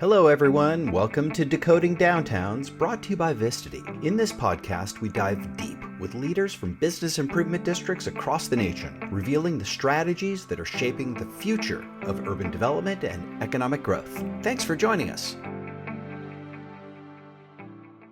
Hello everyone, welcome to Decoding Downtowns, brought to you by Vistity. In this podcast, we dive deep with leaders from business improvement districts across the nation, revealing the strategies that are shaping the future of urban development and economic growth. Thanks for joining us.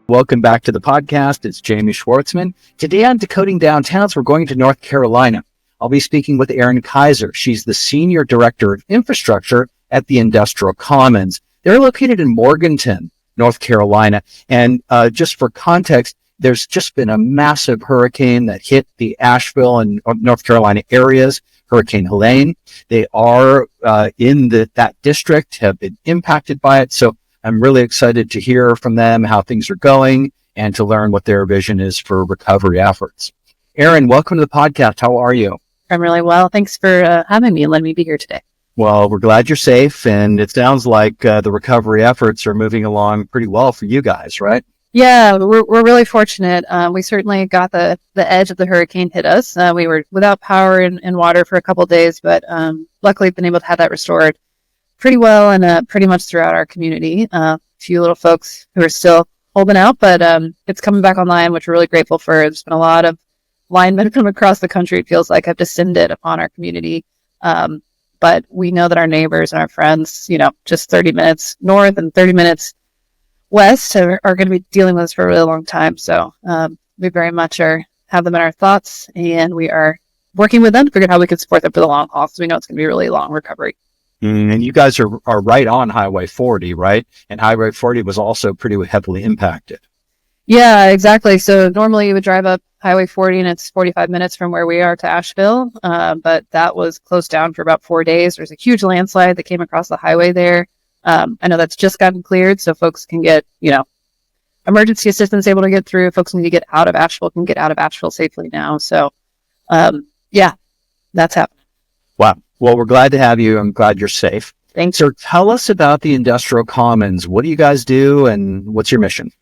Welcome back to the podcast. It's Jamie Schwartzman. Today on Decoding Downtowns, we're going to North Carolina. I'll be speaking with Erin Kizer. She's the Senior Director of Infrastructure at the Industrial Commons. They're located in Morganton, North Carolina. And just for context, there's just been a massive hurricane that hit the Asheville and North Carolina areas, Hurricane Helene. They are in that district, have been impacted by it. So I'm really excited to hear from them how things are going and to learn what their vision is for recovery efforts. Erin, welcome to the podcast. How are you? I'm really well. Thanks for having me and letting me be here today. Well, we're glad you're safe, and it sounds like the recovery efforts are moving along pretty well for you guys, right? Yeah, we're really fortunate. We certainly got the edge of the hurricane hit us. We were without power and water for a couple of days, but luckily been able to have that restored pretty well and pretty much throughout our community. A few little folks who are still holding out, but it's coming back online, which we're really grateful for. There's been a lot of linemen from across the country, it feels like, have descended upon our community. But we know that our neighbors and our friends, just 30 minutes north and 30 minutes west are going to be dealing with this for a really long time. So we very much have them in our thoughts, and we are working with them to figure out how we can support them for the long haul. So we know it's going to be a really long recovery. And you guys are right on Highway 40, right? And Highway 40 was also pretty heavily impacted. Yeah, exactly. So normally you would drive up Highway 40 and it's 45 minutes from where we are to Asheville. But that was closed down for about 4 days. There's a huge landslide that came across the highway there. I know that's just gotten cleared, so folks can get, emergency assistance able to get through. Folks need to get out of Asheville can get out of Asheville safely now. So, yeah, that's happening. Wow. Well, we're glad to have you. I'm glad you're safe. Thanks. So tell us about the Industrial Commons. What do you guys do and what's your mission?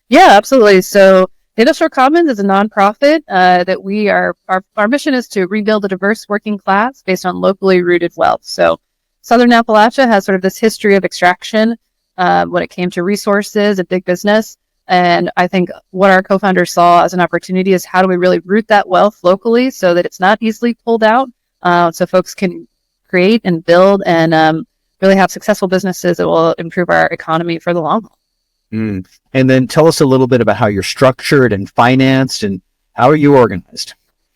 Yeah, absolutely. So the Industrial Commons is a nonprofit that our mission is to rebuild a diverse working class based on locally rooted wealth. So Southern Appalachia has sort of this history of extraction when it came to resources and big business. And I think what our co-founders saw as an opportunity is how do we really root that wealth locally so that it's not easily pulled out, so folks can create and build and really have successful businesses that will improve our economy for the long haul. And then tell us a little bit about how you're structured and financed and how are you organized?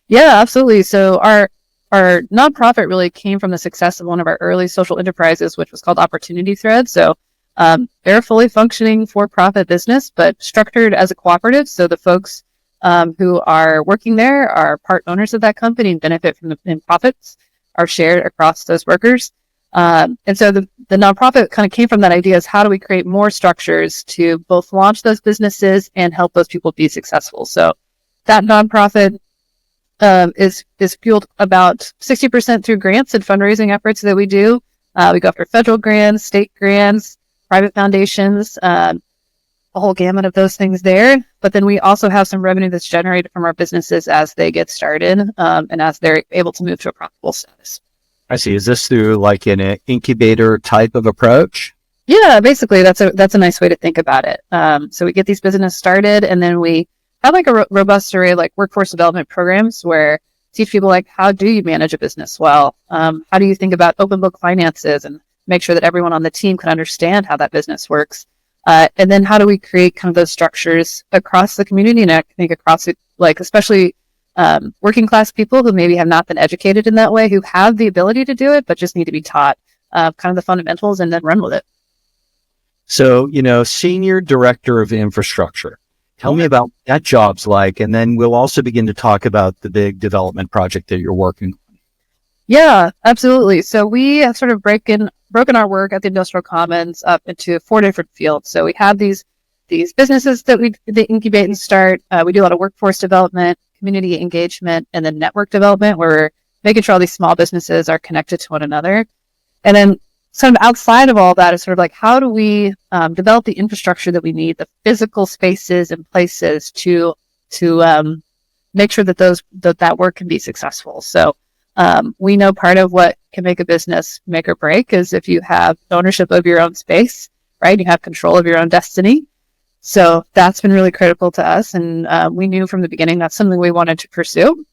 Yeah, absolutely. So our nonprofit really came from the success of one of our early social enterprises, which was called Opportunity Thread. So they're a fully functioning for-profit business, but structured as a cooperative. So the folks who are working there are part owners of that company and benefit from the profits are shared across those workers. And so the nonprofit kind of came from that idea is how do we create more structures to both launch those businesses and help those people be successful. So that nonprofit is fueled about 60% through grants and fundraising efforts that we do. We go after federal grants, state grants, private foundations, a whole gamut of those things there. But then we also have some revenue that's generated from our businesses as they get started and as they're able to move to a profitable status. I see. Is this through like an incubator type of approach? Yeah, basically that's a nice way to think about it. So we get these businesses started and then we have like a robust array of like workforce development programs where teach people like how do you manage a business well? How do you think about open book finances and make sure that everyone on the team can understand how that business works? And then how do we create kind of those structures across the community and I think across it, like especially working class people who maybe have not been educated in that way, who have the ability to do it, but just need to be taught kind of the fundamentals and then run with it. So, Senior Director of Infrastructure, tell me about what that job's like, and then we'll also begin to talk about the big development project that you're working on. Yeah, absolutely. So we have sort of broken our work at the Industrial Commons up into 4 different fields. So we have these businesses that they incubate and start. We do a lot of workforce development, community engagement, and then network development, where we're making sure all these small businesses are connected to one another. And then sort of outside of all that is sort of like, how do we develop the infrastructure that we need, the physical spaces and places to make sure that that work can be successful. So we know part of what can make a business make or break is if you have ownership of your own space. right? You have control of your own destiny. So that's been really critical to us. And we knew from the beginning that's something we wanted to pursue.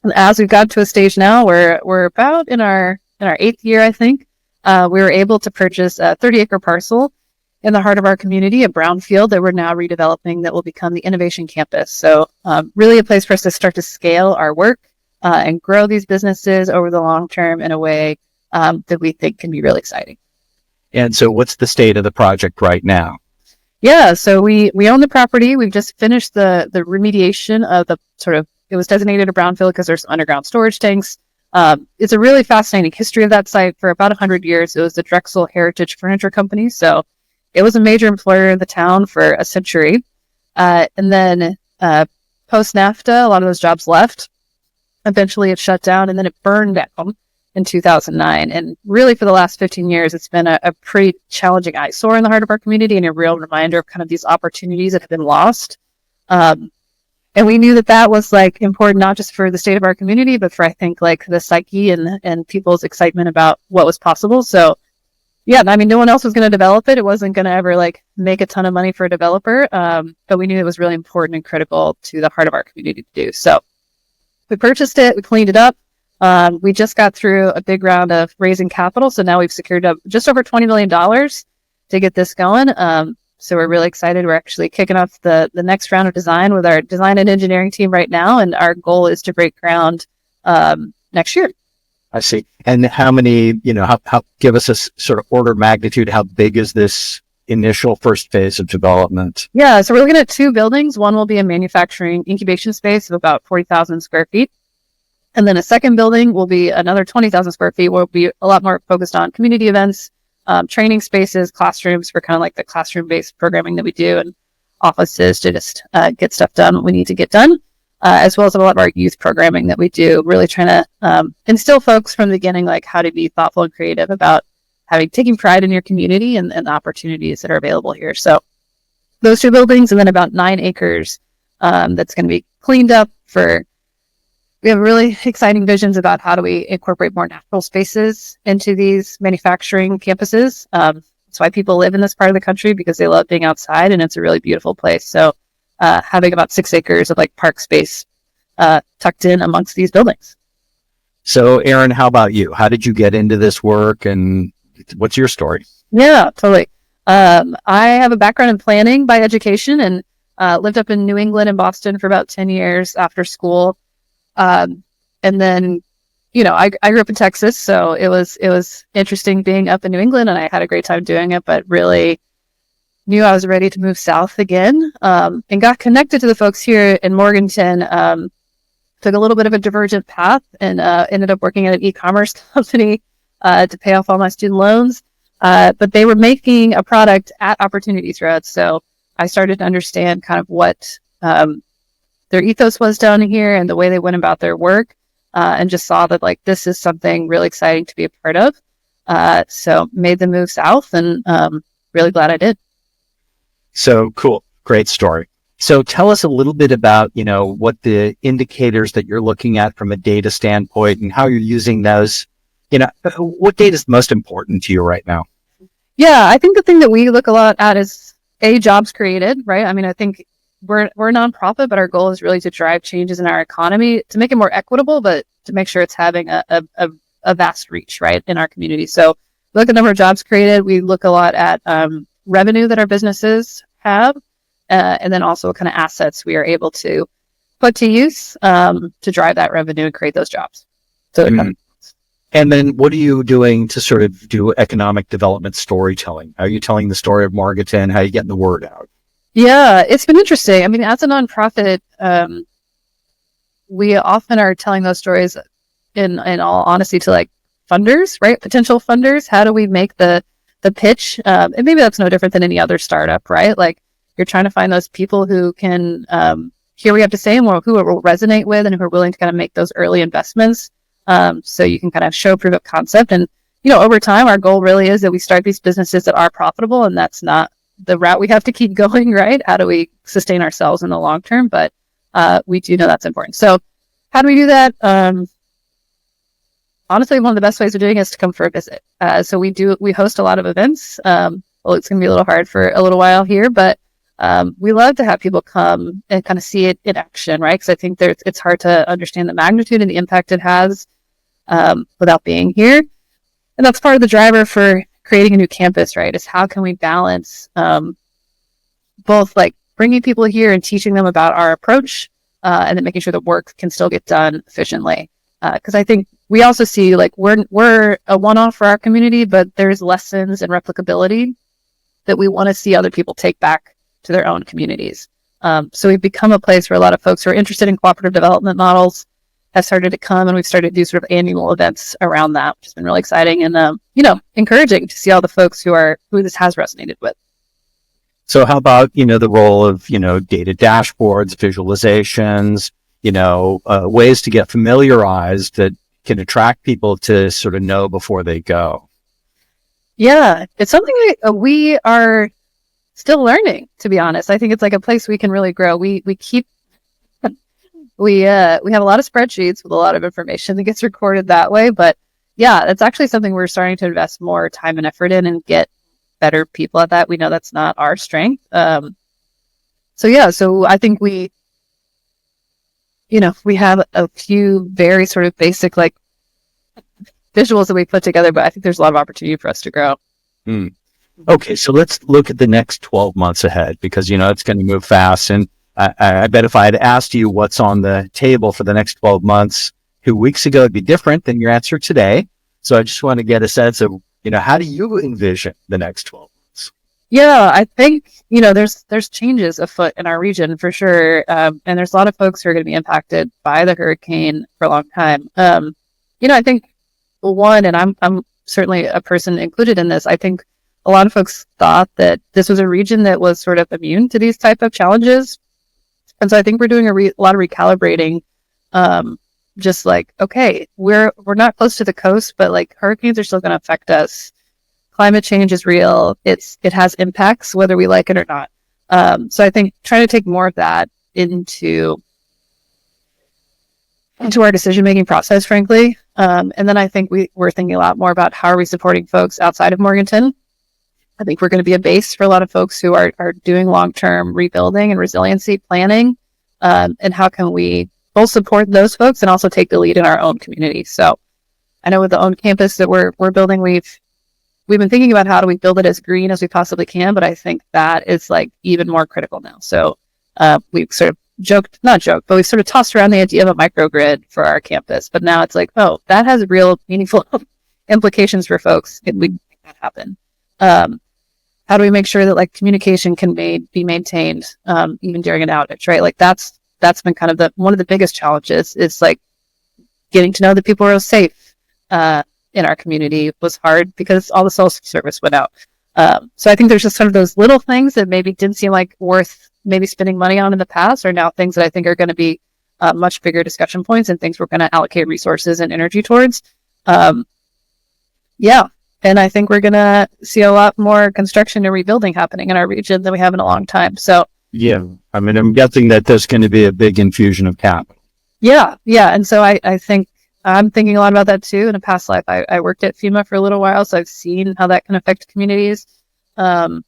And as we've got to a stage now where we're about in our 8th year, I think, we were able to purchase a 30-acre parcel in the heart of our community, a brownfield that we're now redeveloping that will become the innovation campus. So really a place for us to start to scale our work and grow these businesses over the long term in a way that we think can be really exciting. And so what's the state of the project right now? Yeah, so we own the property. We've just finished the remediation of the it was designated a brownfield because there's underground storage tanks. It's a really fascinating history of that site. For about 100 years, it was the Drexel Heritage Furniture Company. So it was a major employer in the town for a century. And then post-NAFTA, a lot of those jobs left. Eventually it shut down and then it burned down in 2009. And really for the last 15 years, it's been a pretty challenging eyesore in the heart of our community and a real reminder of kind of these opportunities that have been lost. And we knew that was like important, not just for the state of our community, but for, I think, like the psyche and people's excitement about what was possible. So yeah, I mean, no one else was going to develop it. It wasn't going to ever like make a ton of money for a developer. But we knew it was really important and critical to the heart of our community to do. So we purchased it, we cleaned it up. We just got through a big round of raising capital. So now we've secured up just over $20 million to get this going. So we're really excited. We're actually kicking off the next round of design with our design and engineering team right now. And our goal is to break ground next year. I see. And how many, how give us a sort of order of magnitude. How big is this initial first phase of development? Yeah, so we're looking at 2 buildings. One will be a manufacturing incubation space of about 40,000 square feet. And then a second building will be another 20,000 square feet. Will be a lot more focused on community events, training spaces, classrooms for kind of like the classroom-based programming that we do, and offices to just get stuff done what we need to get done, as well as a lot of our youth programming that we do, really trying to instill folks from the beginning, like how to be thoughtful and creative about taking pride in your community and the opportunities that are available here. So those 2 buildings, and then about 9 acres that's going to be cleaned up we have really exciting visions about how do we incorporate more natural spaces into these manufacturing campuses. That's why people live in this part of the country, because they love being outside, and it's a really beautiful place. So having about 6 acres of like park space tucked in amongst these buildings. So Erin, how about you? How did you get into this work, and what's your story? Yeah, totally. I have a background in planning by education, and lived up in New England and Boston for about 10 years after school. And then, I grew up in Texas, so it was interesting being up in New England, and I had a great time doing it, but really knew I was ready to move south again, and got connected to the folks here in Morganton. Took a little bit of a divergent path and ended up working at an e-commerce company to pay off all my student loans. But they were making a product at Opportunity Threads, so I started to understand kind of what their ethos was down here and the way they went about their work, and just saw that like this is something really exciting to be a part of. So made the move south, and really glad I did. So cool. Great story. So tell us a little bit about, what the indicators that you're looking at from a data standpoint and how you're using those. What data is most important to you right now? Yeah, I think the thing that we look a lot at is jobs created, right? I mean, I think we're a nonprofit, but our goal is really to drive changes in our economy to make it more equitable, but to make sure it's having a vast reach, right, in our community. So look at the number of jobs created. We look a lot at revenue that our businesses have, and then also what kind of assets we are able to put to use to drive that revenue and create those jobs. So and then what are you doing to sort of do economic development storytelling? How are you telling the story of Morganton? How are you getting the word out? Yeah, it's been interesting. I mean, as a nonprofit, we often are telling those stories in all honesty to like funders, right? Potential funders. How do we make the pitch? And maybe that's no different than any other startup, right? Like you're trying to find those people who can hear what you have to say and who it will resonate with, and who are willing to kind of make those early investments. So you can kind of show proof of concept. And, over time, our goal really is that we start these businesses that are profitable, and that's not the route we have to keep going, right? How do we sustain ourselves in the long term? But we do know that's important. So how do we do that? Honestly, one of the best ways of doing it is to come for a visit. So we host a lot of events. well, it's going to be a little hard for a little while here, but we love to have people come and kind of see it in action, right? Because I think it's hard to understand the magnitude and the impact it has without being here. And that's part of the driver for creating a new campus, right? Is how can we balance both like bringing people here and teaching them about our approach and then making sure the work can still get done efficiently. Because I think we also see like we're a one-off for our community, but there's lessons and replicability that we want to see other people take back to their own communities. So we've become a place where a lot of folks who are interested in cooperative development models have started to come, and we've started to do sort of annual events around that, which has been really exciting and encouraging to see all the folks who this has resonated with. So how about, the role of, data dashboards, visualizations, ways to get familiarized that can attract people to sort of know before they go? Yeah, it's something we are still learning, to be honest. I think it's like a place we can really grow. We have a lot of spreadsheets with a lot of information that gets recorded that way, but yeah, it's actually something we're starting to invest more time and effort in and get better people at that. We know that's not our strength. So I think we have a few very sort of basic like visuals that we put together, but I think there's a lot of opportunity for us to grow. Okay, so let's look at the next 12 months ahead, because it's going to move fast. And I bet if I had asked you what's on the table for the next 12 months 2 weeks ago, it'd be different than your answer today. So I just want to get a sense of, how do you envision the next 12 months? Yeah, I think, there's changes afoot in our region for sure. And there's a lot of folks who are going to be impacted by the hurricane for a long time. I think one, and I'm certainly a person included in this, I think a lot of folks thought that this was a region that was sort of immune to these type of challenges. And so I think we're doing a lot of recalibrating, just like, okay, we're not close to the coast, but like hurricanes are still going to affect us. Climate change is real. It has impacts whether we like it or not. So I think trying to take more of that into our decision-making process, frankly. And then I think we're thinking a lot more about how are we supporting folks outside of Morganton. I think we're going to be a base for a lot of folks who are doing long-term rebuilding and resiliency planning. And how can we both support those folks and also take the lead in our own community? So I know with the own campus that we're building, we've been thinking about how do we build it as green as we possibly can, but I think that is like even more critical now. So we've sort of but we've sort of tossed around the idea of a microgrid for our campus. But now it's like, oh, that has real meaningful implications for folks. Can we make that happen? How do we make sure that like communication can be maintained even during an outage, right? Like that's been kind of one of the biggest challenges is like getting to know that people are safe in our community was hard because all the cell service went out. So I think there's just sort of those little things that maybe didn't seem like worth maybe spending money on in the past are now things that I think are going to be much bigger discussion points and things we're going to allocate resources and energy towards. And I think we're going to see a lot more construction and rebuilding happening in our region than we have in a long time. So yeah, I mean, I'm guessing that there's going to be a big infusion of capital. Yeah. And so I think I'm thinking a lot about that too. In a past life, I worked at FEMA for a little while, so I've seen how that can affect communities. And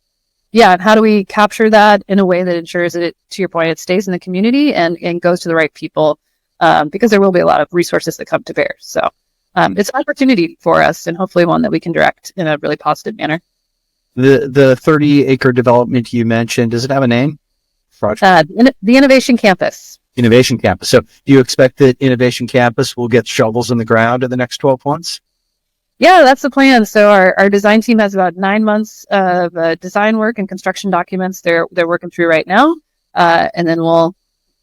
how do we capture that in a way that ensures that it, to your point, it stays in the community and goes to the right people, because there will be a lot of resources that come to bear. So it's an opportunity for us and hopefully one that we can direct in a really positive manner. The 30-acre development you mentioned, does it have a name? The Innovation Campus. Innovation Campus. So do you expect that Innovation Campus will get shovels in the ground in the next 12 months? Yeah, that's the plan. So our design team has about 9 months of design work and construction documents they're working through right now. And then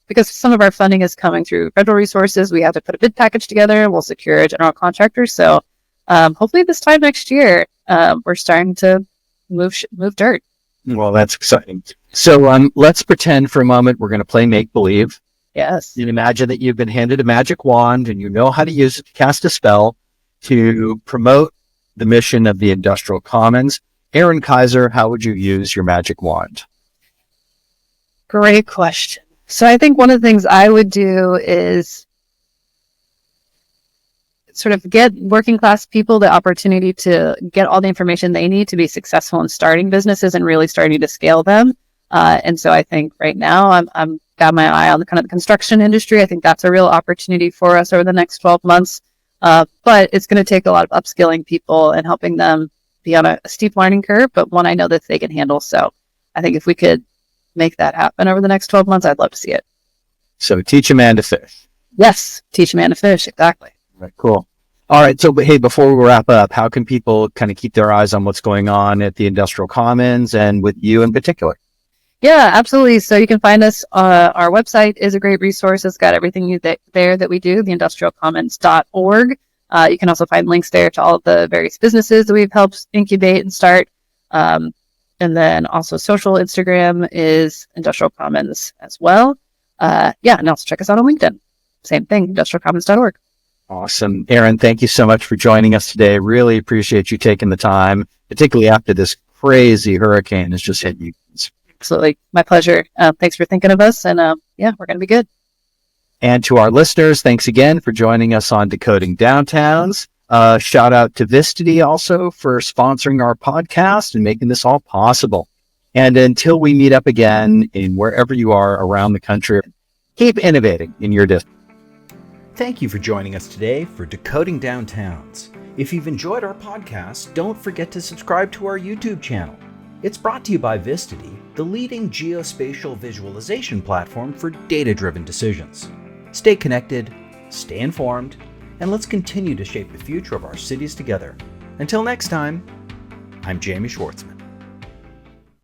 because some of our funding is coming through federal resources, we have to put a bid package together. We'll secure a general contractor. So hopefully this time next year, we're starting to move dirt. Well, that's exciting. So let's pretend for a moment we're going to play make-believe. Yes. You imagine that you've been handed a magic wand and you know how to use it to cast a spell to promote the mission of the Industrial Commons. Erin Kizer, how would you use your magic wand? Great question. So I think one of the things I would do is sort of get working class people the opportunity to get all the information they need to be successful in starting businesses and really starting to scale them. And so I think right now I'm got my eye on the kind of the construction industry. I think that's a real opportunity for us over the next 12 months. But it's going to take a lot of upskilling people and helping them be on a steep learning curve, but one I know that they can handle. So I think if we could make that happen over the next 12 months, I'd love to see it. So teach a man to fish. Yes, teach a man to fish. Exactly. Right, cool. All right. So, hey, before we wrap up, how can people kind of keep their eyes on what's going on at the Industrial Commons and with you in particular? Yeah, absolutely. So you can find us. Our website is a great resource. It's got everything there that we do, theindustrialcommons.org. You can also find links there to all of the various businesses that we've helped incubate and start. And then also social Instagram is Industrial Commons as well. And also check us out on LinkedIn. Same thing, industrialcommons.org. Awesome. Erin, thank you so much for joining us today. Really appreciate you taking the time, particularly after this crazy hurricane has just hit you. Absolutely. My pleasure. Thanks for thinking of us. And we're going to be good. And to our listeners, thanks again for joining us on Decoding Downtowns. Shout out to Vistity also for sponsoring our podcast and making this all possible. And until we meet up again in wherever you are around the country, keep innovating in your district. Thank you for joining us today for Decoding Downtowns. If you've enjoyed our podcast, don't forget to subscribe to our YouTube channel. It's brought to you by Vistity, the leading geospatial visualization platform for data-driven decisions. Stay connected, stay informed, and let's continue to shape the future of our cities together. Until next time, I'm Jamie Schwartzman.